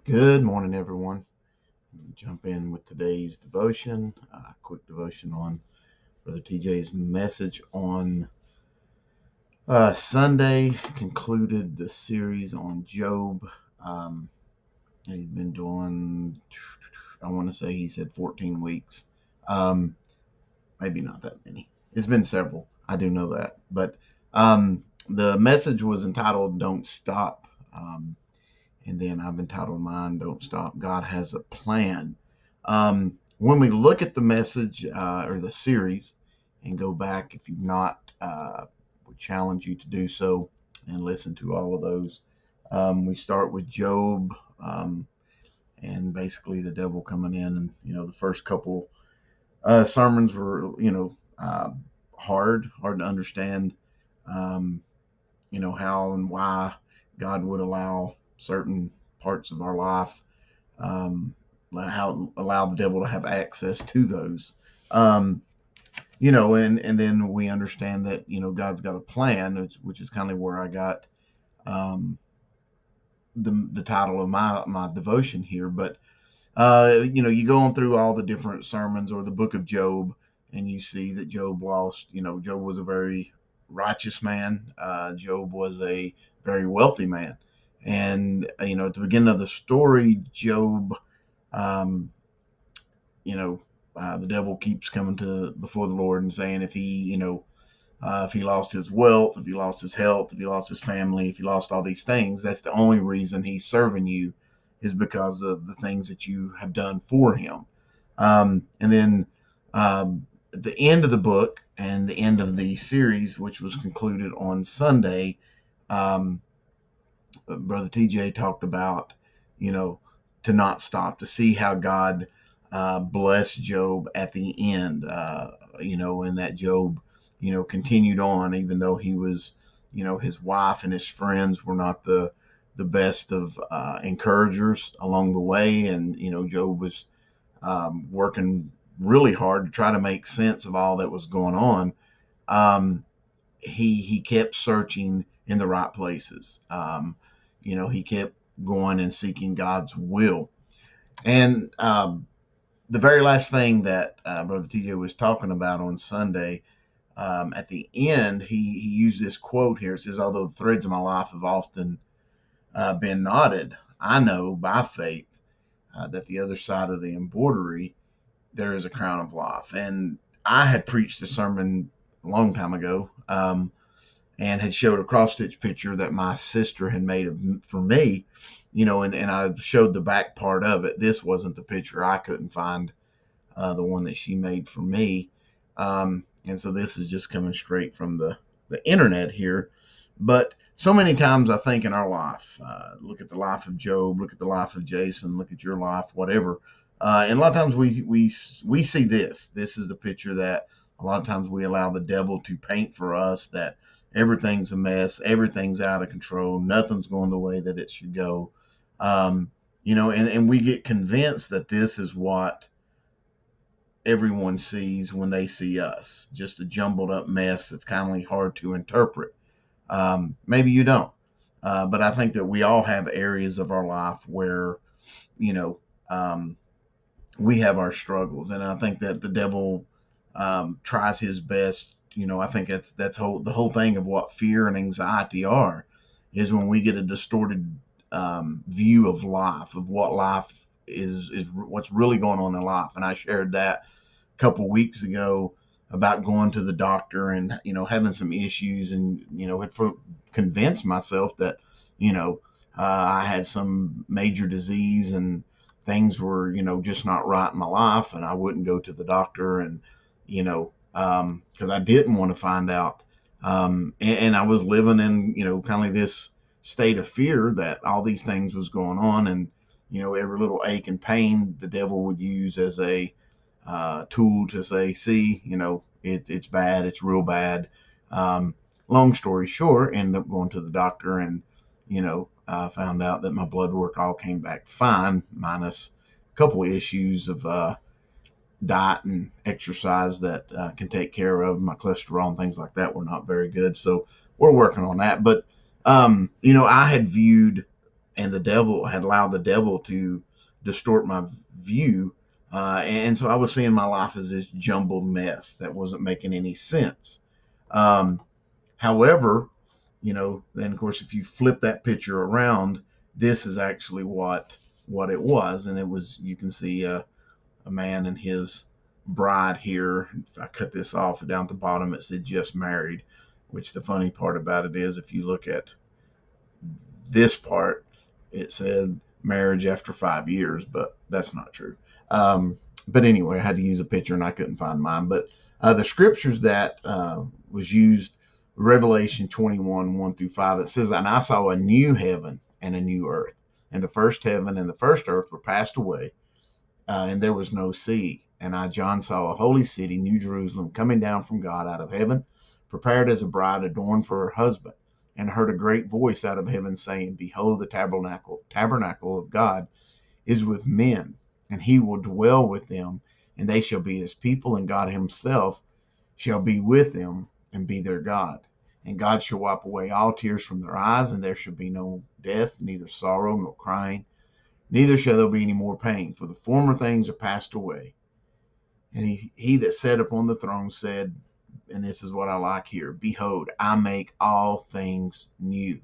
Good morning, everyone. Jump in with today's devotion. Quick devotion on Brother TJ's message on Sunday. Concluded the series on Job. Um, he's been doing, I want to say he said 14 weeks. Um, Maybe not that many. It's been several. I do know that. But the message was entitled Don't Stop. And then I've entitled mine, Don't Stop. God Has a Plan. When we look at the message or the series and go back, if you've not, we challenge you to do so and listen to all of those. We start with Job and basically the devil coming in. And, the first couple sermons were, hard to understand, um, how and why God would allow certain parts of our life, how allow the devil to have access to those. Um, and then we understand that, God's got a plan, which is kind of where I got um, the title of my devotion here. But, you go on through all the different sermons or the book of Job, and you see that Job lost, Job was a very righteous man. Job was a very wealthy man. And, at the beginning of the story, Job, um, you know, the devil keeps coming to before the Lord and saying if he lost his wealth, if he lost his health, if he lost his family, if he lost all these things, that's the only reason he's serving you is because of the things that you have done for him. And then at the end of the book and the end of the series, which was concluded on Sunday, um, Brother TJ talked about, you know, to not stop, to see how God blessed Job at the end, and that Job, continued on, even though he was, his wife and his friends were not the best of encouragers along the way. And, Job was working really hard to try to make sense of all that was going on. Um, he kept searching in the right places. He kept going and seeking God's will. And the very last thing that Brother TJ was talking about on Sunday, at the end, he used this quote here. It says, "Although the threads of my life have often been knotted, I know by faith that the other side of the embroidery, there is a crown of life." And I had preached a sermon a long time ago, and had showed a cross stitch picture that my sister had made for me, and I showed the back part of it. This wasn't the picture. I couldn't find the one that she made for me. And so this is just coming straight from the internet here. But so many times I think in our life, look at the life of Job, look at the life of Jason, look at your life, whatever. And a lot of times we see this. This is the picture that a lot of times we allow the devil to paint for us, that everything's a mess, everything's out of control, nothing's going the way that it should go. And we get convinced that this is what everyone sees when they see us, just a jumbled up mess that's kind of hard to interpret. Maybe you don't. But I think that we all have areas of our life where, you know, um, we have our struggles. And I think that the devil tries his best. I think that's the whole thing of what fear and anxiety are, is when we get a distorted view of life, of what life is what's really going on in life. And I shared that a couple weeks ago about going to the doctor and having some issues, and had convinced myself that I had some major disease and things were just not right in my life, and I wouldn't go to the doctor, and because I didn't want to find out, and I was living in kind of this state of fear that all these things was going on. And every little ache and pain the devil would use as a tool to say, see, it's bad, it's real bad. Um, Long story short, ended up going to the doctor, and found out that my blood work all came back fine, minus a couple of issues of diet and exercise that can take care of. My cholesterol and things like that were not very good, so we're working on that. But I had viewed and the devil had allowed the devil to distort my view. And so I was seeing my life as this jumbled mess that wasn't making any sense. Um, However, then of course, if you flip that picture around, this is actually what it was, and it was, you can see a man and his bride here. If I cut this off down at the bottom, it said just married, which the funny part about it is, if you look at this part, it said marriage after 5 years, but that's not true. But anyway, I had to use a picture and I couldn't find mine. But the scriptures that was used, Revelation 21, 1 through 5, it says, and I saw a new heaven and a new earth. And the first heaven and the first earth were passed away, and there was no sea. And I, John, saw a holy city, New Jerusalem, coming down from God out of heaven, prepared as a bride adorned for her husband. And heard a great voice out of heaven saying, behold, the tabernacle of God is with men, and he will dwell with them, and they shall be his people, and God himself shall be with them and be their God. And God shall wipe away all tears from their eyes, and there shall be no death, neither sorrow nor crying, neither shall there be any more pain, for the former things are passed away. And he that sat upon the throne said, and this is what I like here, behold, I make all things new.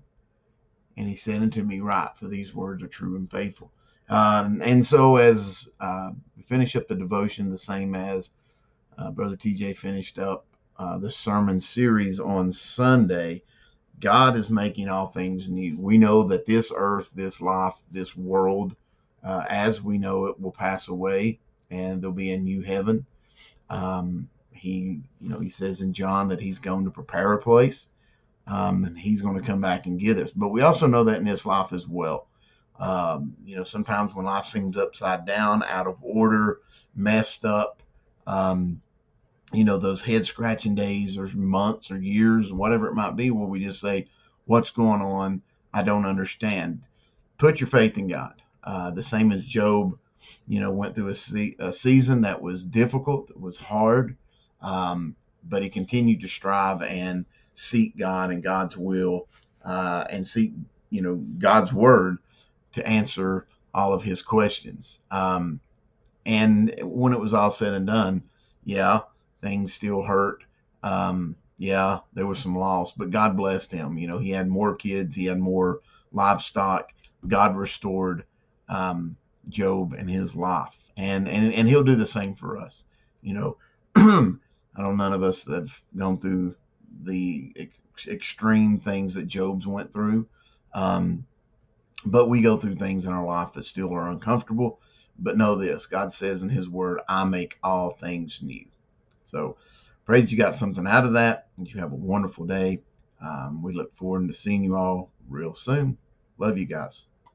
And he said unto me, write, for these words are true and faithful. And so as we finish up the devotion, the same as Brother TJ finished up the sermon series on Sunday, God is making all things new. We know that this earth, this life, this world, as we know it, will pass away, and there'll be a new heaven. He says in John that he's going to prepare a place, and he's going to come back and get us. But we also know that in this life as well. Sometimes when life seems upside down, out of order, messed up, those head scratching days or months or years, whatever it might be, where we just say, what's going on? I don't understand. Put your faith in God. The same as Job, went through a season that was difficult, it was hard, but he continued to strive and seek God and God's will, and seek, God's word to answer all of his questions. And when it was all said and done, yeah, things still hurt. Yeah, there was some loss, but God blessed him. He had more kids, he had more livestock. God restored Job and his life, and he'll do the same for us. I know none of us that have gone through the extreme things that Job's went through, but we go through things in our life that still are uncomfortable. But know this, God says in his word, I make all things new. So pray that you got something out of that, and you have a wonderful day. We look forward to seeing you all real soon. Love you guys.